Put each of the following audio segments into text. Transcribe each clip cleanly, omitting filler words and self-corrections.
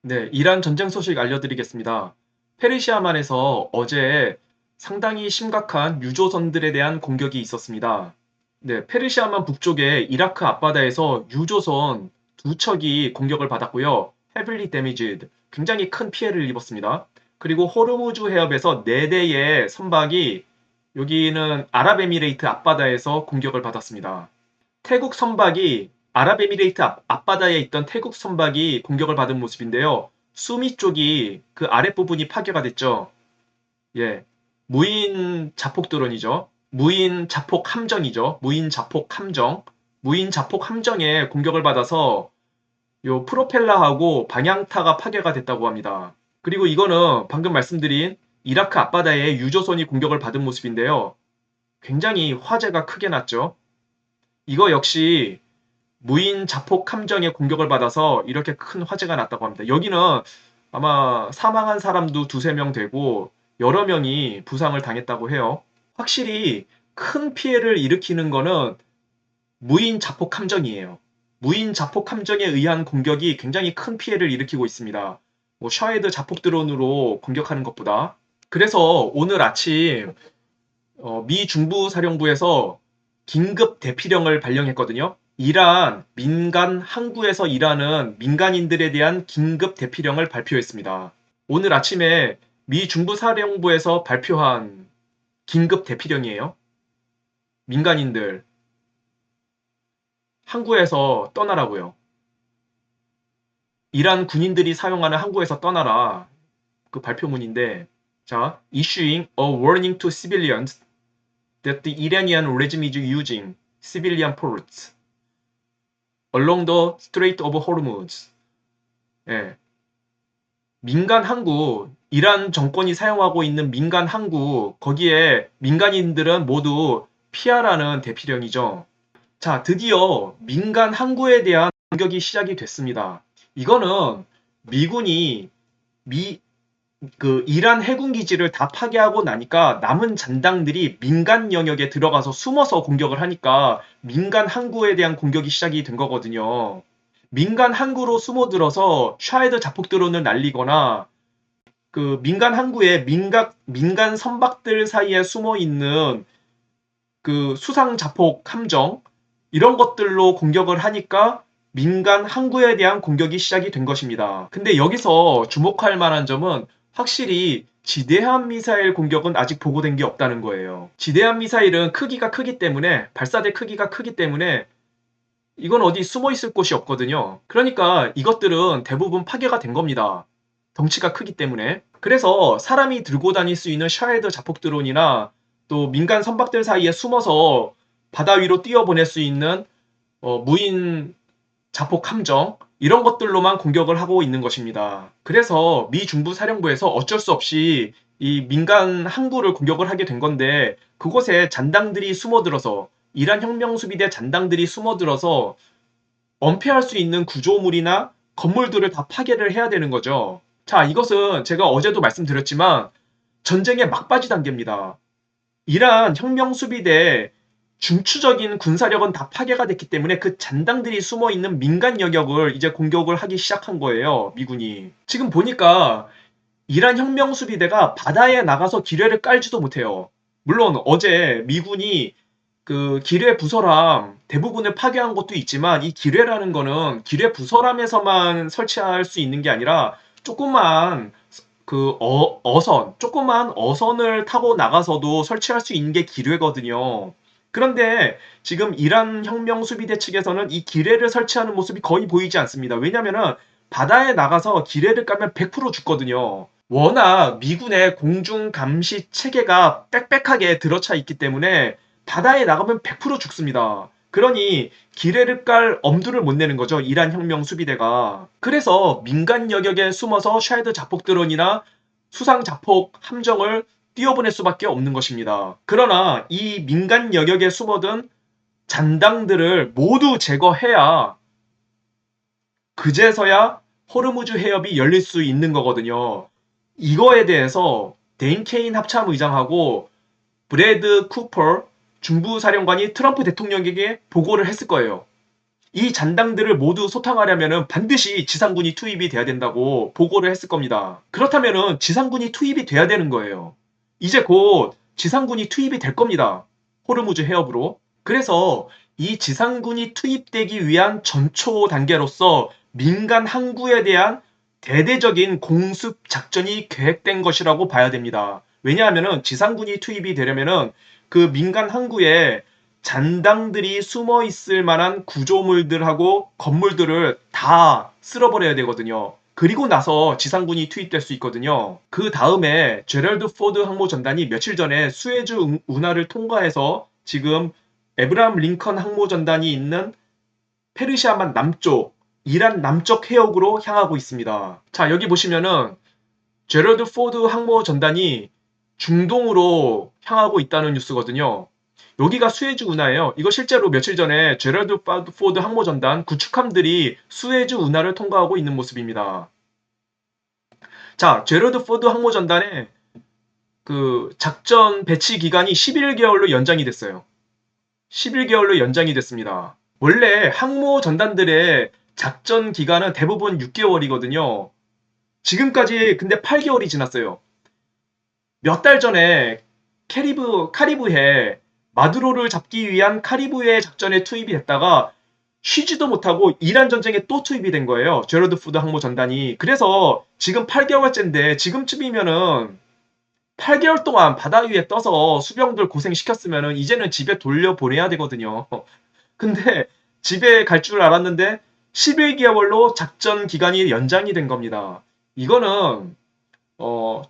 네, 이란 전쟁 소식 알려드리겠습니다. 페르시아만에서 어제 상당히 심각한 유조선들에 대한 공격이 있었습니다. 네, 페르시아만 북쪽의 이라크 앞바다에서 유조선 두 척이 공격을 받았고요. heavily damaged, 굉장히 큰 피해를 입었습니다. 그리고 호르무즈 해협에서 네 대의 선박이 여기는 아랍에미레이트 앞바다에서 공격을 받았습니다. 태국 선박이 아랍에미레이트 앞바다에 있던 태국 선박이 공격을 받은 모습인데요. 수미 쪽이 그 아랫부분이 파괴가 됐죠. 예. 무인 자폭 드론이죠. 무인 자폭 함정이죠. 무인 자폭 함정. 무인 자폭 함정에 공격을 받아서 요 프로펠러하고 방향타가 파괴가 됐다고 합니다. 그리고 이거는 방금 말씀드린 이라크 앞바다에 유조선이 공격을 받은 모습인데요. 굉장히 화재가 크게 났죠. 이거 역시 무인 자폭 함정의 공격을 받아서 이렇게 큰 화재가 났다고 합니다. 여기는 아마 사망한 사람도 두세 명 되고 여러 명이 부상을 당했다고 해요. 확실히 큰 피해를 일으키는 거는 무인 자폭 함정이에요. 무인 자폭 함정에 의한 공격이 굉장히 큰 피해를 일으키고 있습니다. 뭐 샤헤드 자폭 드론으로 공격하는 것보다. 그래서 오늘 아침 미 중부 사령부에서 긴급 대피령을 발령했거든요. 이란 민간 항구에서 일하는 민간인들에 대한 긴급 대피령을 발표했습니다. 오늘 아침에 미 중부 사령부에서 발표한 긴급 대피령이에요. 민간인들 항구에서 떠나라고요. 이란 군인들이 사용하는 항구에서 떠나라. 그 발표문인데, 자, issuing a warning to civilians that the Iranian regime is using civilian ports along the Strait of Hormuz. 예. 민간 항구, 이란 정권이 사용하고 있는 민간 항구, 거기에 민간인들은 모두 피하라는 대피령이죠. 자, 드디어 민간 항구에 대한 공격이 시작이 됐습니다. 이거는 미군이 미, 이란 해군 기지를 다 파괴하고 나니까 남은 잔당들이 민간 영역에 들어가서 숨어서 공격을 하니까 민간 항구에 대한 공격이 시작이 된 거거든요. 민간 항구로 숨어들어서 샤헤드 자폭 드론을 날리거나 그 민간 항구에 민간 선박들 사이에 숨어 있는 그 수상 자폭 함정 이런 것들로 공격을 하니까 민간 항구에 대한 공격이 시작이 된 것입니다. 근데 여기서 주목할 만한 점은 확실히 지대함 미사일 공격은 아직 보고된 게 없다는 거예요. 지대함 미사일은 크기가 크기 때문에 발사대 크기가 크기 때문에 이건 어디 숨어 있을 곳이 없거든요. 그러니까 이것들은 대부분 파괴가 된 겁니다. 덩치가 크기 때문에. 그래서 사람이 들고 다닐 수 있는 샤헤드 자폭 드론이나 또 민간 선박들 사이에 숨어서 바다 위로 뛰어보낼 수 있는 무인 자폭 함정 이런 것들로만 공격을 하고 있는 것입니다. 그래서 미 중부 사령부에서 어쩔 수 없이 이 민간 항구를 공격을 하게 된 건데 그곳에 잔당들이 숨어들어서 이란 혁명수비대 잔당들이 숨어들어서 엄폐할 수 있는 구조물이나 건물들을 다 파괴를 해야 되는 거죠. 자, 이것은 제가 어제도 말씀드렸지만 전쟁의 막바지 단계입니다. 이란 혁명수비대 중추적인 군사력은 다 파괴가 됐기 때문에 그 잔당들이 숨어 있는 민간 영역을 이제 공격을 하기 시작한 거예요, 미군이. 지금 보니까 이란 혁명수비대가 바다에 나가서 기뢰를 깔지도 못해요. 물론 어제 미군이 그 기뢰 부설함 대부분을 파괴한 것도 있지만 이 기뢰라는 거는 기뢰 부설함에서만 설치할 수 있는 게 아니라 조그만 조그만 어선을 타고 나가서도 설치할 수 있는 게 기뢰거든요. 그런데 지금 이란 혁명 수비대 측에서는 이 기뢰를 설치하는 모습이 거의 보이지 않습니다. 왜냐면은 바다에 나가서 기뢰를 깔면 100% 죽거든요. 워낙 미군의 공중 감시 체계가 빽빽하게 들어차 있기 때문에 바다에 나가면 100% 죽습니다. 그러니 기뢰를 깔 엄두를 못 내는 거죠. 이란 혁명 수비대가. 그래서 민간 영역에 숨어서 샤헤드 자폭 드론이나 수상 자폭 함정을 띄워보낼 수밖에 없는 것입니다. 그러나 이 민간 영역에 숨어든 잔당들을 모두 제거해야 그제서야 호르무즈 해협이 열릴 수 있는 거거든요. 이거에 대해서 데인 케인 합참 의장하고 브래드 쿠퍼 중부 사령관이 트럼프 대통령에게 보고를 했을 거예요. 이 잔당들을 모두 소탕하려면 반드시 지상군이 투입이 돼야 된다고 보고를 했을 겁니다. 그렇다면 지상군이 투입이 돼야 되는 거예요. 이제 곧 지상군이 투입이 될 겁니다. 호르무즈 해협으로. 그래서 이 지상군이 투입되기 위한 전초 단계로서 민간 항구에 대한 대대적인 공습 작전이 계획된 것이라고 봐야 됩니다. 왜냐하면 지상군이 투입이 되려면 그 민간 항구에 잔당들이 숨어 있을 만한 구조물들하고 건물들을 다 쓸어버려야 되거든요. 그리고 나서 지상군이 투입될 수 있거든요. 그 다음에 제럴드 포드 항모전단이 며칠 전에 수에즈 운하를 통과해서 지금 에브라함 링컨 항모전단이 있는 페르시아만 남쪽, 이란 남쪽 해역으로 향하고 있습니다. 자, 여기 보시면은 제럴드 포드 항모전단이 중동으로 향하고 있다는 뉴스거든요. 여기가 수에즈 운하예요. 이거 실제로 며칠 전에 제럴드 포드 항모전단 구축함들이 수에즈 운하를 통과하고 있는 모습입니다. 자, 제럴드 포드 항모전단의 그 작전 배치 기간이 11개월로 연장이 됐어요. 11개월로 연장이 됐습니다. 원래 항모전단들의 작전 기간은 대부분 6개월이거든요. 지금까지 근데 8개월이 지났어요. 몇 달 전에 카리브해 마두로를 잡기 위한 카리브해 작전에 투입이 됐다가 쉬지도 못하고 이란 전쟁에 또 투입이 된 거예요. 제러드 푸드 항모 전단이. 그래서 지금 8개월째인데 지금쯤이면은 8개월 동안 바다 위에 떠서 수병들 고생시켰으면은 이제는 집에 돌려보내야 되거든요. 근데 집에 갈 줄 알았는데 11개월로 작전 기간이 연장이 된 겁니다. 이거는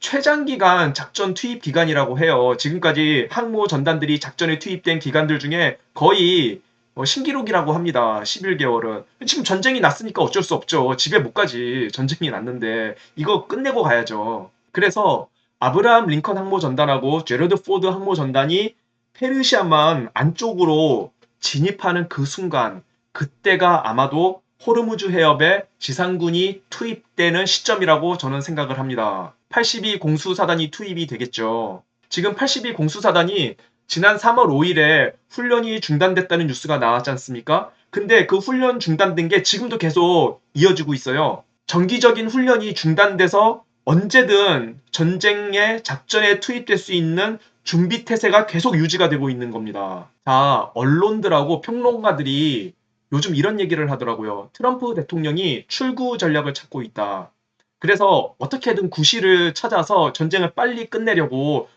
최장기간 작전 투입 기간이라고 해요. 지금까지 항모 전단들이 작전에 투입된 기간들 중에 거의 신기록이라고 합니다. 11개월은. 지금 전쟁이 났으니까 어쩔 수 없죠. 집에 못 가지. 전쟁이 났는데 이거 끝내고 가야죠. 그래서 아브라함 링컨 항모 전단하고 제러드 포드 항모 전단이 페르시아만 안쪽으로 진입하는 그 순간, 그때가 아마도 호르무즈 해협에 지상군이 투입되는 시점이라고 저는 생각을 합니다. 82 공수사단이 투입이 되겠죠. 지금 82 공수사단이 지난 3월 5일에 훈련이 중단됐다는 뉴스가 나왔지 않습니까? 근데 그 훈련 중단된 게 지금도 계속 이어지고 있어요. 정기적인 훈련이 중단돼서 언제든 전쟁의 작전에 투입될 수 있는 준비 태세가 계속 유지가 되고 있는 겁니다. 자, 언론들하고 평론가들이 요즘 이런 얘기를 하더라고요. 트럼프 대통령이 출구 전략을 찾고 있다. 그래서 어떻게든 구실을 찾아서 전쟁을 빨리 끝내려고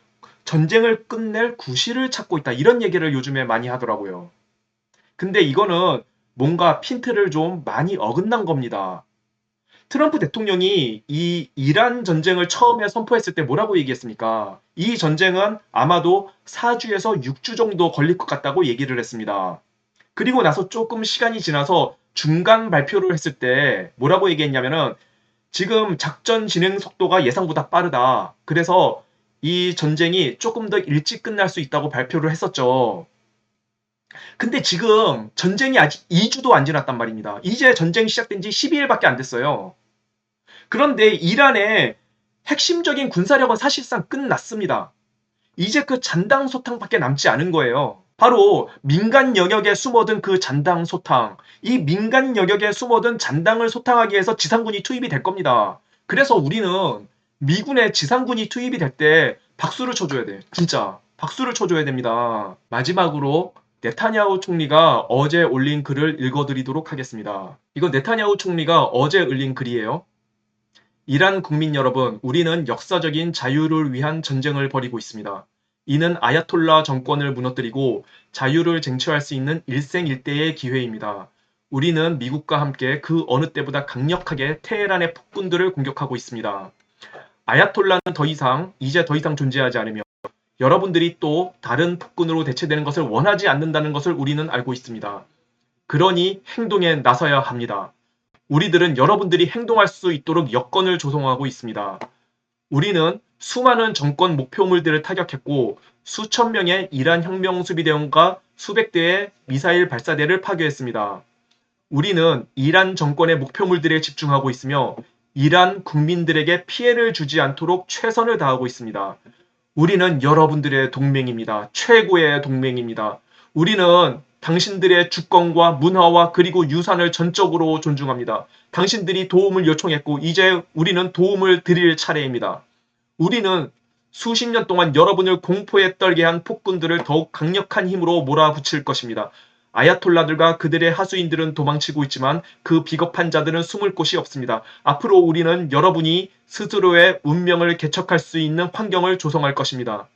전쟁을 끝낼 구실을 찾고 있다. 이런 얘기를 요즘에 많이 하더라고요. 근데 이거는 뭔가 핀트를 좀 많이 어긋난 겁니다. 트럼프 대통령이 이 이란 전쟁을 처음에 선포했을 때 뭐라고 얘기했습니까? 이 전쟁은 아마도 4주에서 6주 정도 걸릴 것 같다고 얘기를 했습니다. 그리고 나서 조금 시간이 지나서 중간 발표를 했을 때 뭐라고 얘기했냐면은 지금 작전 진행 속도가 예상보다 빠르다. 그래서 이 전쟁이 조금 더 일찍 끝날 수 있다고 발표를 했었죠. 근데 지금 전쟁이 아직 2주도 안 지났단 말입니다. 이제 전쟁 시작된 지 12일밖에 안 됐어요. 그런데 이란의 핵심적인 군사력은 사실상 끝났습니다. 이제 그 잔당 소탕밖에 남지 않은 거예요. 바로 민간 영역에 숨어든 그 잔당 소탕. 이 민간 영역에 숨어든 잔당을 소탕하기 위해서 지상군이 투입이 될 겁니다. 그래서 우리는 미군의 지상군이 투입이 될 때 박수를 쳐줘야 돼. 진짜. 박수를 쳐줘야 됩니다. 마지막으로 네타냐후 총리가 어제 올린 글을 읽어드리도록 하겠습니다. 이건 네타냐후 총리가 어제 올린 글이에요. 이란 국민 여러분, 우리는 역사적인 자유를 위한 전쟁을 벌이고 있습니다. 이는 아야톨라 정권을 무너뜨리고 자유를 쟁취할 수 있는 일생일대의 기회입니다. 우리는 미국과 함께 그 어느 때보다 강력하게 테헤란의 폭군들을 공격하고 있습니다. 아야톨라는 이제 더 이상 존재하지 않으며 여러분들이 또 다른 폭군으로 대체되는 것을 원하지 않는다는 것을 우리는 알고 있습니다. 그러니 행동에 나서야 합니다. 우리들은 여러분들이 행동할 수 있도록 여건을 조성하고 있습니다. 우리는 수많은 정권 목표물들을 타격했고 수천 명의 이란 혁명수비대원과 수백 대의 미사일 발사대를 파괴했습니다. 우리는 이란 정권의 목표물들에 집중하고 있으며 이란 국민들에게 피해를 주지 않도록 최선을 다하고 있습니다. 우리는 여러분들의 동맹입니다. 최고의 동맹입니다. 우리는 당신들의 주권과 문화와 그리고 유산을 전적으로 존중합니다. 당신들이 도움을 요청했고 이제 우리는 도움을 드릴 차례입니다. 우리는 수십 년 동안 여러분을 공포에 떨게 한 폭군들을 더욱 강력한 힘으로 몰아붙일 것입니다. 아야톨라들과 그들의 하수인들은 도망치고 있지만 그 비겁한 자들은 숨을 곳이 없습니다. 앞으로 우리는 여러분이 스스로의 운명을 개척할 수 있는 환경을 조성할 것입니다.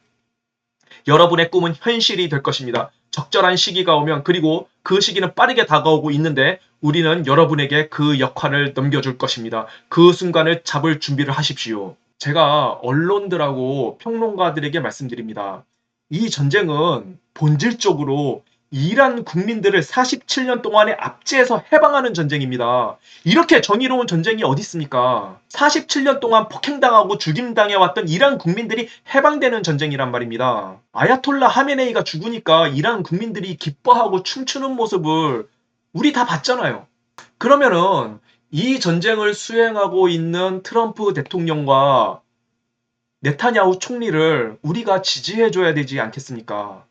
여러분의 꿈은 현실이 될 것입니다. 적절한 시기가 오면 그리고 그 시기는 빠르게 다가오고 있는데 우리는 여러분에게 그 역할을 넘겨줄 것입니다. 그 순간을 잡을 준비를 하십시오. 제가 언론들하고 평론가들에게 말씀드립니다. 이 전쟁은 본질적으로 이란 국민들을 47년 동안에 압제해서 해방하는 전쟁입니다. 이렇게 정의로운 전쟁이 어디 있습니까? 47년 동안 폭행당하고 죽임당해왔던 이란 국민들이 해방되는 전쟁이란 말입니다. 아야톨라 하메네이가 죽으니까 이란 국민들이 기뻐하고 춤추는 모습을 우리 다 봤잖아요. 그러면은 이 전쟁을 수행하고 있는 트럼프 대통령과 네타냐후 총리를 우리가 지지해줘야 되지 않겠습니까?